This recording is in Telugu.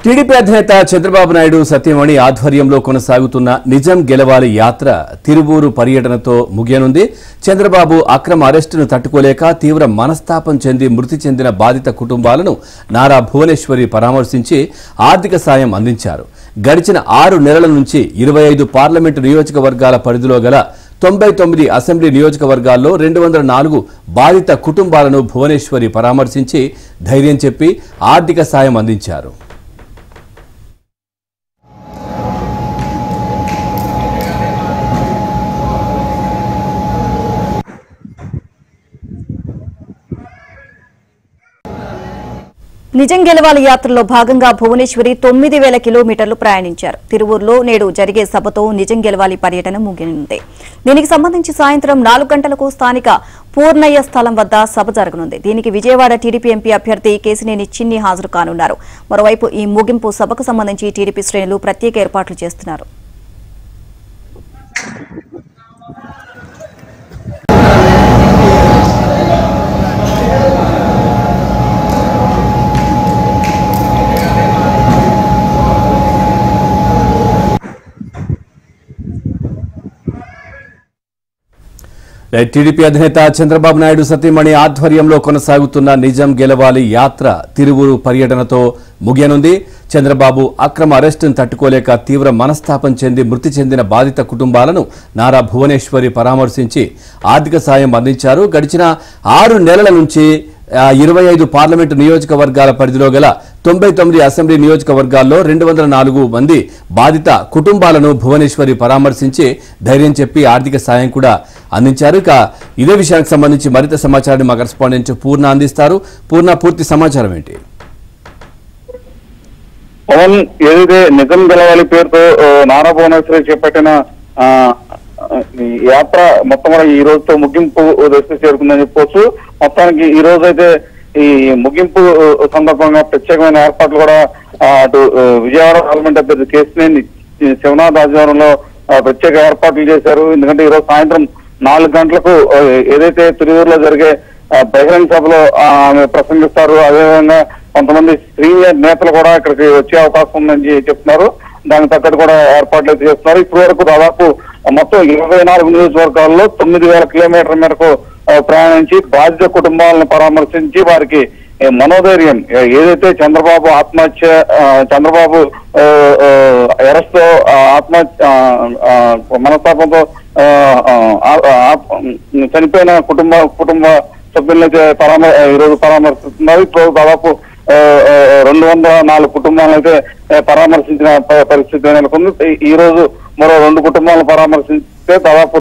టీడీపీ అధినేత చంద్రబాబు నాయుడు సత్యమణి ఆధ్వర్యంలో కొనసాగుతున్న నిజం గెలవాలి యాత్ర తిరువూరు పర్యటనతో ముగియనుంది. చంద్రబాబు అక్రమ అరెస్టును తట్టుకోలేక తీవ్ర మనస్తాపం చెంది మృతి చెందిన బాధిత కుటుంబాలను నారా భువనేశ్వరి పరామర్శించి ఆర్థిక సాయం అందించారు. గడిచిన 6 నెలల నుంచి 25 పార్లమెంటు నియోజకవర్గాల పరిధిలో గల 99 అసెంబ్లీ నియోజకవర్గాల్లో 204 బాధిత కుటుంబాలను భువనేశ్వరి పరామర్శించి ధైర్యం చెప్పి ఆర్థిక సాయం అందించారు. నిజం గెలవాలి యాత్రలో భాగంగా భువనేశ్వరి 9000 కిలోమీటర్లు ప్రయాణించారు. తిరువూరులో నేడు జరిగే సభతో నిజం గెలవాలి పర్యటన ముగియనుంది. దీనికి సంబంధించి సాయంత్రం 4 గంటలకు స్థానిక పూర్ణయ్య స్థలం వద్ద సభ జరగనుంది. దీనికి విజయవాడ టీడీపీ ఎంపీ అభ్యర్థి కేశినేని చిన్ని హాజరు కానున్నారు. మరోవైపు ఈ ముగింపు సభకు సంబంధించి టీడీపీ శ్రేణులు ప్రత్యేక ఏర్పాట్లు చేస్తున్నారు. టీడీపీ అధినేత చంద్రబాబు నాయుడు సతీమణి ఆధ్వర్యంలో కొనసాగుతున్న నిజం గెలవాలి యాత్ర తిరువూరు పర్యటనతో ముగియనుంది. చంద్రబాబు అక్రమ అరెస్టును తట్టుకోలేక తీవ్ర మనస్తాపం చెంది మృతి చెందిన బాధిత కుటుంబాలను నారా భువనేశ్వరి పరామర్శించి ఆర్థిక సాయం అందించారు. గడిచిన 6 నెలల నుంచి 25 పార్లమెంటు నియోజకవర్గాల పరిధిలో గల 99 అసెంబ్లీ నియోజకవర్గాల్లో 204 మంది బాధిత కుటుంబాలను భువనేశ్వరి పరామర్శించి ధైర్యం చెప్పి ఆర్థిక సాయం కూడా అందించారు. ఇక ఇదే విషయానికి సంబంధించి మరింత సమాచారాన్ని మా కరెస్పాండెంట్ పూర్ణ అందిస్తారు. పూర్ణ, పూర్తి సమాచారం ఏంటి? పవన్, ఏదైతే నిజం గెలవాలి పేరుతో నారా భువనేశ్వరి చేపట్టిన యాత్ర మొత్తం ఈ రోజుతో ముగింపు దశకు చేరుకుందని చెప్పవచ్చు. మొత్తానికి ఈ రోజు అయితే ఈ ముగింపు సందర్భంగా ప్రత్యేకమైన ఏర్పాట్లు కూడా అటు విజయవాడ పార్లమెంట్ అభ్యర్థి కేశినేని శివనాథ్ ఆధ్వర్యంలో ప్రత్యేక ఏర్పాట్లు చేశారు. ఎందుకంటే ఈ రోజు సాయంత్రం 4 గంటలకు ఏదైతే తిరువూరులో జరిగే బహిరంగ సభలో ఆమె ప్రసంగిస్తారు. అదేవిధంగా కొంతమంది సీనియర్ నేతలు కూడా ఇక్కడికి వచ్చే అవకాశం ఉందని చెప్తున్నారు. దానికి తగ్గట్టు కూడా ఏర్పాట్లు అయితే చేస్తున్నారు. ఇప్పటి వరకు దాదాపు మొత్తం 24 నియోజకవర్గాల్లో 9000 కిలోమీటర్ల మేరకు ప్రయాణించి బాధిత కుటుంబాలను పరామర్శించి వారికి మనోధైర్యం, ఏదైతే చంద్రబాబు అరెస్ట్ మనస్తాపంతో చనిపోయిన కుటుంబ సభ్యులైతే ఈరోజు పరామర్శిస్తున్నారు. ఇప్పుడు దాదాపు 204 కుటుంబాలను అయితే పరామర్శించిన పరిస్థితి నెలకొంది. ఈ రోజు మరో 2 కుటుంబాలను పరామర్శిస్తే దాదాపు